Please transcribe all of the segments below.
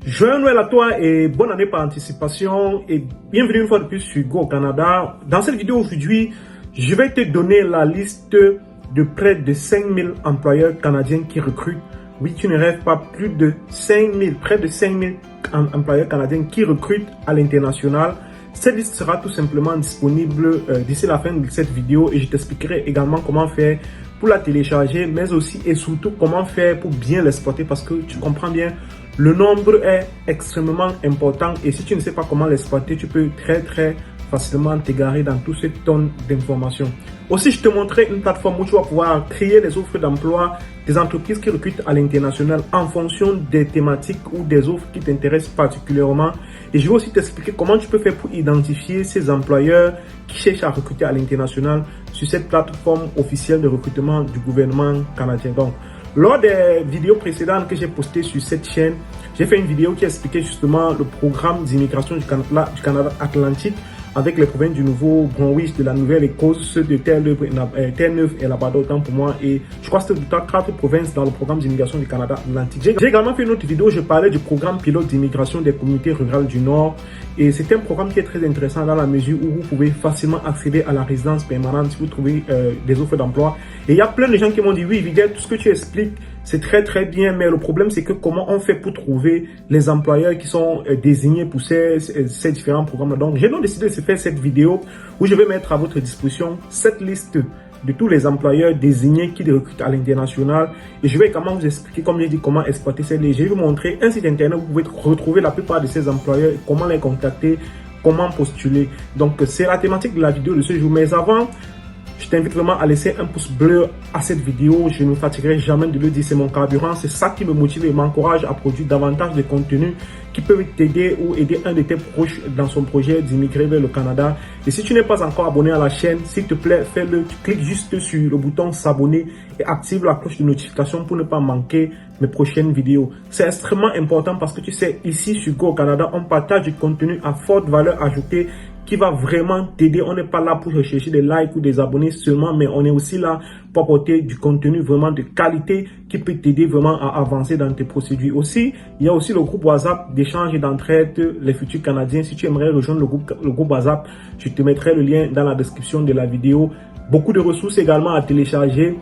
Joyeux Noël à toi et bonne année par anticipation et bienvenue une fois de plus sur Go au Canada. Dans cette vidéo aujourd'hui, je vais te donner la liste de près de 5000 employeurs canadiens qui recrutent. Oui, tu ne rêves pas, plus de 5000, près de 5000 employeurs canadiens qui recrutent à l'international. Cette liste sera tout simplement disponible d'ici la fin de cette vidéo et je t'expliquerai également comment faire pour la télécharger, mais aussi et surtout comment faire pour bien l'exploiter parce que tu comprends bien, le nombre est extrêmement important et si tu ne sais pas comment l'exploiter, tu peux très facilement t'égarer dans toutes ces tonnes d'informations. Aussi, je te montrerai une plateforme où tu vas pouvoir créer des offres d'emploi des entreprises qui recrutent à l'international en fonction des thématiques ou des offres qui t'intéressent particulièrement. Et je vais aussi t'expliquer comment tu peux faire pour identifier ces employeurs qui cherchent à recruter à l'international sur cette plateforme officielle de recrutement du gouvernement canadien. Donc, lors des vidéos précédentes que j'ai postées sur cette chaîne, j'ai fait une vidéo qui expliquait justement le programme d'immigration du Canada Atlantique avec les provinces du Nouveau-Brunswick, de la Nouvelle-Écosse, de Terre-Neuve et Labrador, autant pour moi. Et je crois que c'était 4 provinces dans le programme d'immigration du Canada Atlantique. J'ai également fait une autre vidéo, je parlais du programme pilote d'immigration des communautés rurales du Nord. Et c'est un programme qui est très intéressant dans la mesure où vous pouvez facilement accéder à la résidence permanente si vous trouvez des offres d'emploi. Et il y a plein de gens qui m'ont dit, oui, Vidal, tout ce que tu expliques, c'est très bien, mais le problème c'est que comment on fait pour trouver les employeurs qui sont désignés pour ces différents programmes. Donc j'ai donc décidé de faire cette vidéo où je vais mettre à votre disposition cette liste de tous les employeurs désignés qui recrutent à l'international et je vais également vous expliquer, comme j'ai dit, comment exploiter cette liste. Je vais vous montrer un site internet où vous pouvez retrouver la plupart de ces employeurs, comment les contacter, comment postuler. Donc c'est la thématique de la vidéo de ce jour, mais avant, je t'invite vraiment à laisser un pouce bleu à cette vidéo. Je ne me fatiguerai jamais de le dire, c'est mon carburant. C'est ça qui me motive et m'encourage à produire davantage de contenus qui peuvent t'aider ou aider un de tes proches dans son projet d'immigrer vers le Canada. Et si tu n'es pas encore abonné à la chaîne, s'il te plaît, fais-le. Tu cliques juste sur le bouton s'abonner et active la cloche de notification pour ne pas manquer mes prochaines vidéos. C'est extrêmement important parce que tu sais, ici sur Go au Canada, on partage du contenu à forte valeur ajoutée qui va vraiment t'aider. On n'est pas là pour rechercher des likes ou des abonnés seulement, mais on est aussi là pour apporter du contenu vraiment de qualité qui peut t'aider vraiment à avancer dans tes procédures. Aussi, il y a aussi le groupe WhatsApp d'échange et d'entraide les futurs Canadiens. Si tu aimerais rejoindre le groupe WhatsApp, je te mettrai le lien dans la description de la vidéo. Beaucoup de ressources également à télécharger.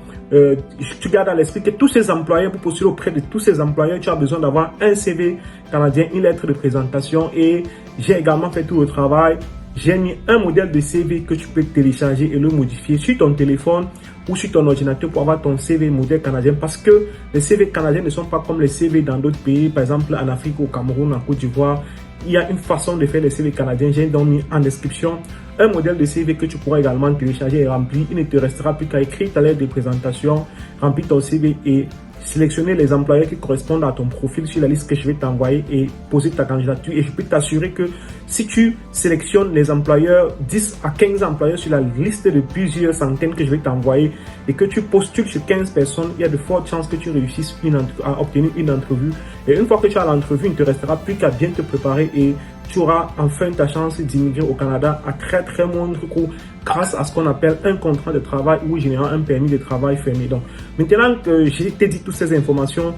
Tu gardes à l'esprit que tous ces employeurs, pour postuler auprès de tous ces employeurs, tu as besoin d'avoir un CV canadien, une lettre de présentation et j'ai également fait tout le travail. J'ai mis un modèle de CV que tu peux télécharger et le modifier sur ton téléphone ou sur ton ordinateur pour avoir ton CV modèle canadien parce que les CV canadiens ne sont pas comme les CV dans d'autres pays, par exemple en Afrique, au Cameroun, en Côte d'Ivoire. Il y a une façon de faire les CV canadiens. J'ai donc mis en description un modèle de CV que tu pourras également télécharger et remplir. Il ne te restera plus qu'à écrire ta lettre de présentation, remplir ton CV et sélectionner les employeurs qui correspondent à ton profil sur la liste que je vais t'envoyer et poser ta candidature. Et je peux t'assurer que si tu sélectionnes les employeurs, 10 à 15 employeurs sur la liste de plusieurs centaines que je vais t'envoyer et que tu postules sur 15 personnes, il y a de fortes chances que tu réussisses à obtenir une entrevue. Et une fois que tu as l'entrevue, il ne te restera plus qu'à bien te préparer et tu auras enfin ta chance d'immigrer au Canada à très moindre coût grâce à ce qu'on appelle un contrat de travail ou généralement un permis de travail fermé. Donc maintenant que j'ai t'ai dit toutes ces informations,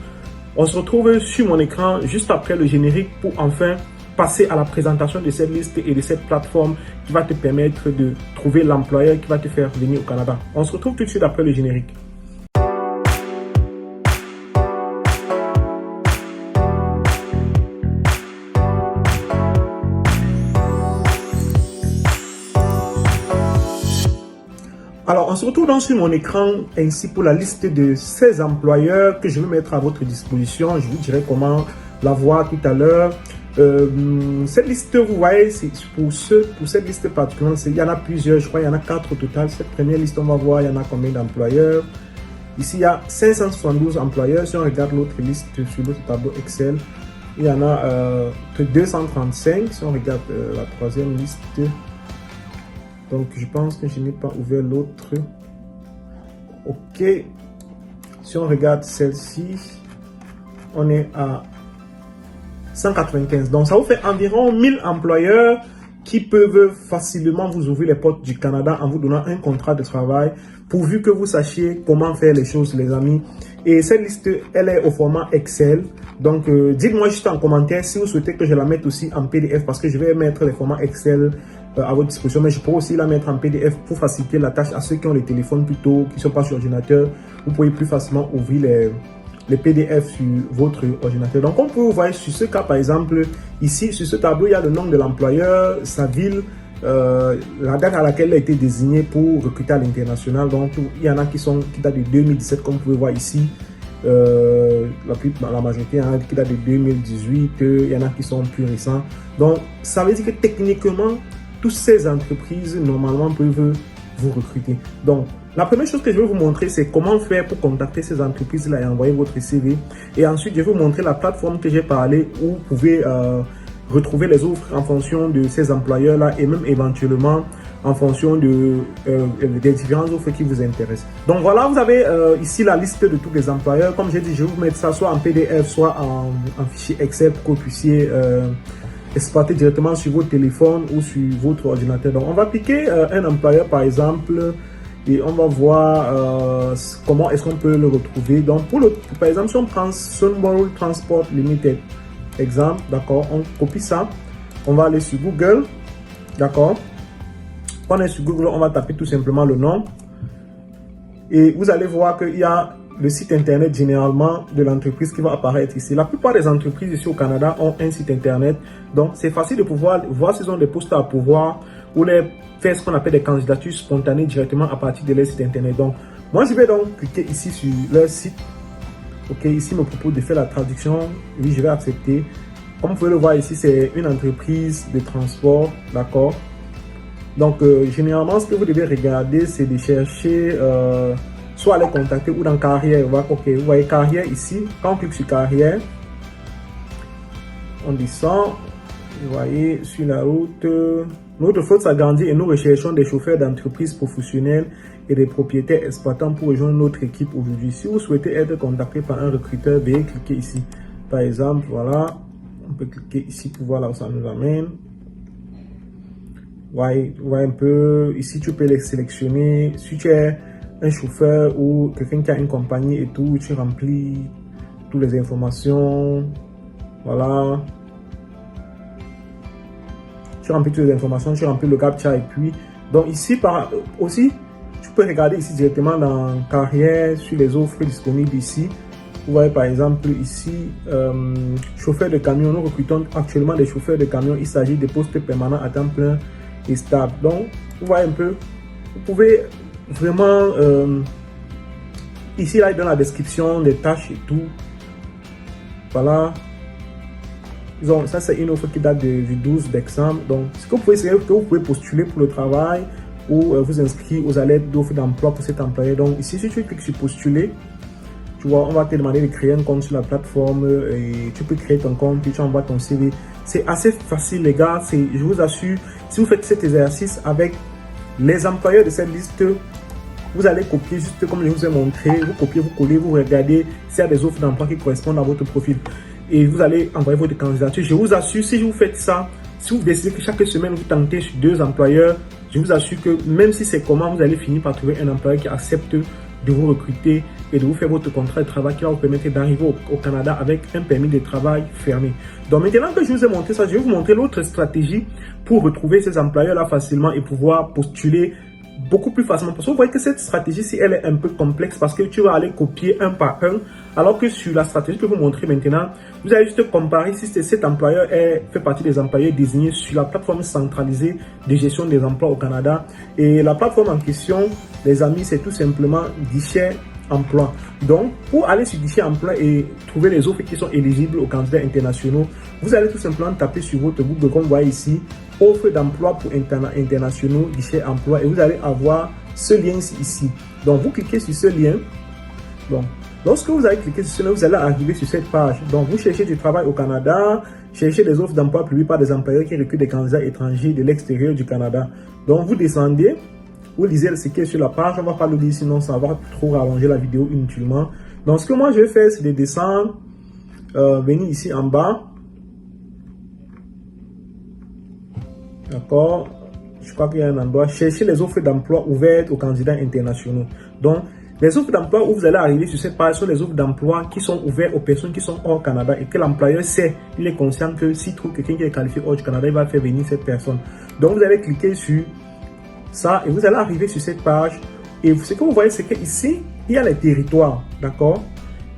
on se retrouve sur mon écran juste après le générique pour enfin passer à la présentation de cette liste et de cette plateforme qui va te permettre de trouver l'employeur qui va te faire venir au Canada. On se retrouve tout de suite après le générique. Alors, on se retrouve donc sur mon écran ainsi pour la liste de 16 employeurs que je vais mettre à votre disposition. Je vous dirai comment la voir tout à l'heure. Cette liste, vous voyez, c'est pour cette liste particulièrement, il y en a plusieurs, je crois il y en a 4 au total. Cette première liste, on va voir, il y en a combien d'employeurs. Ici, il y a 572 employeurs. Si on regarde l'autre liste sur l'autre tableau Excel, il y en a 235. Si on regarde la troisième liste, donc je pense que je n'ai pas ouvert l'autre. Ok. Si on regarde celle-ci, on est à 195. Donc ça vous fait environ 1000 employeurs qui peuvent facilement vous ouvrir les portes du Canada en vous donnant un contrat de travail, pourvu que vous sachiez comment faire les choses, les amis. Et cette liste, elle est au format Excel. Donc, dites-moi juste en commentaire si vous souhaitez que je la mette aussi en PDF, parce que je vais mettre les formats Excel à votre disposition, mais je peux aussi la mettre en PDF pour faciliter la tâche à ceux qui ont les téléphones plutôt, qui ne sont pas sur ordinateur. Vous pouvez plus facilement ouvrir les PDF sur votre ordinateur. Donc, on peut voir sur ce cas, par exemple, ici, sur ce tableau, il y a le nom de l'employeur, sa ville, la date à laquelle il a été désigné pour recruter à l'international. Donc, il y en a qui datent de 2017, comme vous pouvez voir ici. La majorité qui date de 2018, il y en a qui sont plus récents. Donc, ça veut dire que techniquement, toutes ces entreprises, normalement, peuvent vous recruter. Donc, la première chose que je vais vous montrer, c'est comment faire pour contacter ces entreprises-là et envoyer votre CV. Et ensuite, je vais vous montrer la plateforme que j'ai parlé où vous pouvez retrouver les offres en fonction de ces employeurs-là et même éventuellement en fonction des différentes offres qui vous intéressent. Donc voilà, vous avez ici la liste de tous les employeurs. Comme j'ai dit, je vais vous mettre ça soit en PDF, soit en fichier Excel pour que vous puissiez exploiter directement sur votre téléphone ou sur votre ordinateur. Donc on va piquer un employeur par exemple et on va voir comment est-ce qu'on peut le retrouver. Donc par exemple, si on prend Sunborough Transport Limited, exemple, d'accord, on copie ça, on va aller sur Google, d'accord. Quand on est sur Google, on va taper tout simplement le nom et vous allez voir qu'il y a le site internet généralement de l'entreprise qui va apparaître ici. La plupart des entreprises ici au Canada ont un site internet, donc c'est facile de pouvoir voir s'ils ont des postes à pouvoir ou faire ce qu'on appelle des candidatures spontanées directement à partir de leur site internet. Donc moi je vais donc cliquer ici sur leur site. Ok, ici il me propose de faire la traduction. Oui, je vais accepter. Comme vous pouvez le voir ici, c'est une entreprise de transport, d'accord. Donc généralement ce que vous devez regarder, c'est de chercher soit les contacter ou dans carrière. Ok, vous voyez carrière ici. Quand on clique sur carrière, on descend. Vous voyez sur la route, notre flotte s'agrandit et nous recherchons des chauffeurs d'entreprises professionnelles et des propriétaires exploitants pour rejoindre notre équipe aujourd'hui. Si vous souhaitez être contacté par un recruteur, veuillez cliquer ici. Par exemple, voilà, on peut cliquer ici pour voir là où ça nous amène. Vous voyez un peu, ici tu peux les sélectionner. Si tu es un chauffeur ou quelqu'un qui a une compagnie et tout, tu remplis toutes les informations. Voilà. Tu remplis toutes les informations, tu remplis le CAPTCHA et puis. Donc ici, aussi, tu peux regarder ici directement dans carrière sur les offres disponibles ici. Vous voyez par exemple ici, chauffeur de camion. Nous recrutons actuellement des chauffeurs de camion. Il s'agit de postes permanents à temps plein et stable. Donc, vous voyez un peu, vous pouvez vraiment, ici là, dans la description des tâches et tout. Voilà. Donc, ça c'est une offre qui date du 12 décembre. Donc, ce que vous pouvez, c'est que vous pouvez postuler pour le travail ou vous inscrire aux alertes d'offres d'emploi pour cet employé. Donc, ici, si tu cliques sur postuler, tu vois, on va te demander de créer un compte sur la plateforme et tu peux créer ton compte et tu envoies ton CV. C'est assez facile, les gars. Je vous assure, si vous faites cet exercice avec les employeurs de cette liste, vous allez copier juste comme je vous ai montré. Vous copiez, vous collez, vous regardez s'il y a des offres d'emploi qui correspondent à votre profil. Et vous allez envoyer votre candidature. Je vous assure, si vous faites ça, si vous décidez que chaque semaine vous tentez sur 2 employeurs, je vous assure que même si c'est comment, vous allez finir par trouver un employeur qui accepte de vous recruter et de vous faire votre contrat de travail qui va vous permettre d'arriver au Canada avec un permis de travail fermé. Donc maintenant que je vous ai montré ça, je vais vous montrer l'autre stratégie pour retrouver ces employeurs-là facilement et pouvoir postuler beaucoup plus facilement. Parce que vous voyez que cette stratégie-ci, elle est un peu complexe parce que tu vas aller copier un par un. Alors que sur la stratégie que je vais vous montrer maintenant, vous allez juste comparer si cet employeur fait partie des employeurs désignés sur la plateforme centralisée de gestion des emplois au Canada. Et la plateforme en question, les amis, c'est tout simplement Guichet Emploi. Donc, pour aller sur Guichet Emploi et trouver les offres qui sont éligibles aux candidats internationaux, vous allez tout simplement taper sur votre Google, comme vous voyez ici, offre d'emploi pour internationaux, Guichet Emploi, et vous allez avoir ce lien ici. Donc, vous cliquez sur ce lien. Donc, lorsque vous allez cliquer sur ce lien, vous allez arriver sur cette page. Donc, vous cherchez du travail au Canada, cherchez des offres d'emploi publiées par des employeurs qui recrutent des candidats étrangers de l'extérieur du Canada. Donc, vous descendez, vous lisez ce qui est sur la page. On ne va pas le lire, sinon ça va trop rallonger la vidéo inutilement. Donc, ce que moi je vais faire, c'est de descendre, venir ici en bas. D'accord. Je crois qu'il y a un endroit. Cherchez les offres d'emploi ouvertes aux candidats internationaux. Donc, les offres d'emploi où vous allez arriver sur cette page sont les offres d'emploi qui sont ouvertes aux personnes qui sont hors Canada et que l'employeur sait, il est conscient que s'il trouve quelqu'un qui est qualifié hors du Canada, il va faire venir cette personne. Donc, vous allez cliquer sur ça et vous allez arriver sur cette page. Et ce que vous voyez, c'est qu'ici, il y a les territoires. D'accord.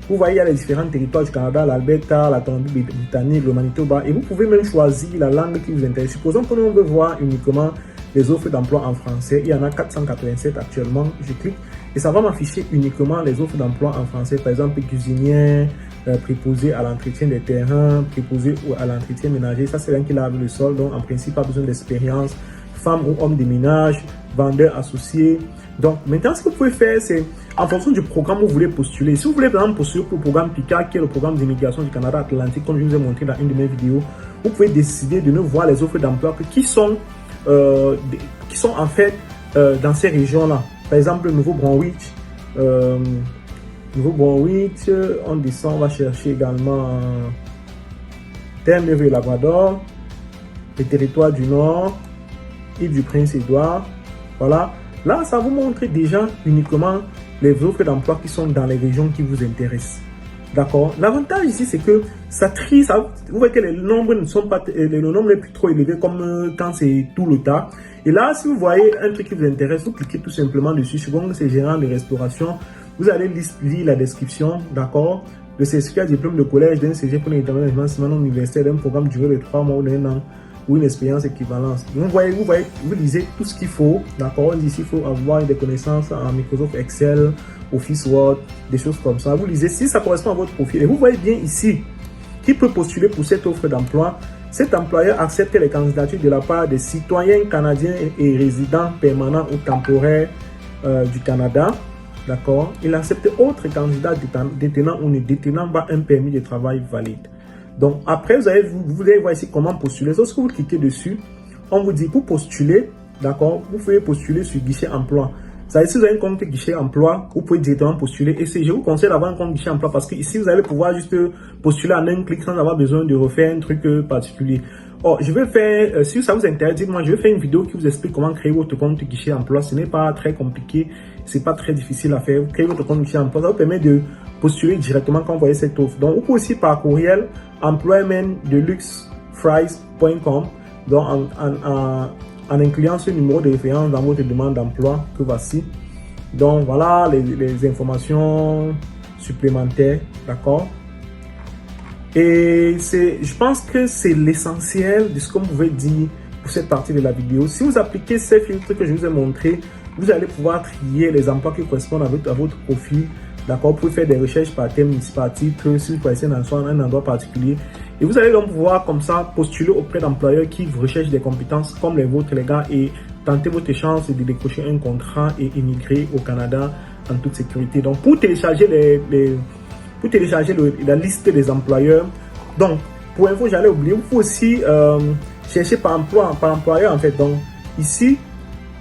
Vous voyez, il y a les différents territoires du Canada, l'Alberta, la Colombie-Britannique, le Manitoba. Et vous pouvez même choisir la langue qui vous intéresse. Supposons que nous, on veut voir uniquement les offres d'emploi en français. Il y en a 487 actuellement. Je clique et ça va m'afficher uniquement les offres d'emploi en français. Par exemple, cuisinier, préposé à l'entretien des terrains, préposé à l'entretien ménager. Ça, c'est rien qui lave le sol. Donc, en principe, pas besoin d'expérience. Femme ou homme de ménage, vendeur associé. Donc, maintenant, ce que vous pouvez faire, c'est en fonction du programme où vous voulez postuler. Si vous voulez, par exemple, postuler pour le programme PICA, qui est le programme d'immigration du Canada Atlantique, comme je vous ai montré dans une de mes vidéos, vous pouvez décider de ne voir les offres d'emploi qui sont en fait dans ces régions-là. Par exemple, Nouveau-Brunswick, on descend, on va chercher également Terre-Neuve et Labrador, les territoires du Nord, Île du Prince-Édouard. Voilà. Là, ça vous montre déjà uniquement les offres d'emploi qui sont dans les régions qui vous intéressent. D'accord. L'avantage ici, c'est que ça trie. Vous voyez que les nombres ne sont pas, le nombre n'est plus trop élevé comme quand c'est tout le tas. Et là, si vous voyez un truc qui vous intéresse, vous cliquez tout simplement dessus. Supposons que c'est gérant de restauration. Vous allez lire la description. D'accord. Le certificat diplôme de collège d'un cégep pour l'établissement universitaire d'un programme duré de 3 mois ou d'un an, ou une expérience équivalente. Vous lisez tout ce qu'il faut. D'accord. Ici, il faut avoir des connaissances en Microsoft Excel, Office Word, des choses comme ça. Vous lisez si ça correspond à votre profil. Et vous voyez bien ici qui peut postuler pour cette offre d'emploi. Cet employeur accepte les candidatures de la part des citoyens canadiens et résidents permanents ou temporaires du Canada. D'accord. Il accepte autres candidats détenant ou ne détenant pas un permis de travail valide. Donc, après, vous allez voir ici comment postuler. Lorsque vous cliquez dessus, on vous dit pour postuler, d'accord, vous pouvez postuler sur guichet emploi. Ça veut dire, si vous avez un compte guichet emploi, vous pouvez directement postuler. Et je vous conseille d'avoir un compte guichet emploi parce que ici, vous allez pouvoir juste postuler en un clic sans avoir besoin de refaire un truc particulier. Oh, je vais faire, si ça vous intéresse, dites-moi, je vais faire une vidéo qui vous explique comment créer votre compte guichet emploi. Ce n'est pas très compliqué, c'est pas très difficile à faire. Vous créez votre compte guichet emploi, ça vous permet de postuler directement quand vous voyez cette offre. Donc, vous pouvez aussi par courriel employmentdeluxefries.com, donc en incluant ce numéro de référence dans votre demande d'emploi que voici. Donc, voilà les informations supplémentaires, d'accord? Et je pense que c'est l'essentiel de ce que vous pouvez dire pour cette partie de la vidéo. Si vous appliquez ces filtres que je vous ai montrés, vous allez pouvoir trier les emplois qui correspondent à votre profil. D'accord, vous pouvez faire des recherches par thème, par titre, si vous connaissez un endroit particulier. Et vous allez donc pouvoir comme ça postuler auprès d'employeurs qui recherchent des compétences comme les vôtres, les gars, et tenter votre chance de décrocher un contrat et immigrer au Canada en toute sécurité. Donc, pour télécharger la liste des employeurs, donc, pour info, j'allais oublier, vous pouvez aussi chercher par employeur en fait. Donc, ici,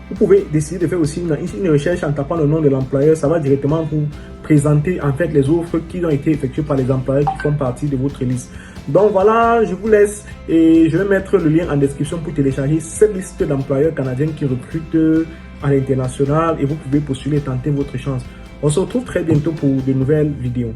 vous pouvez décider de faire aussi une recherche en tapant le nom de l'employeur. Ça va directement vous présenter en fait les offres qui ont été effectuées par les employeurs qui font partie de votre liste. Donc voilà, je vous laisse et je vais mettre le lien en description pour télécharger cette liste d'employeurs canadiens qui recrutent à l'international et vous pouvez postuler et tenter votre chance. On se retrouve très bientôt pour de nouvelles vidéos.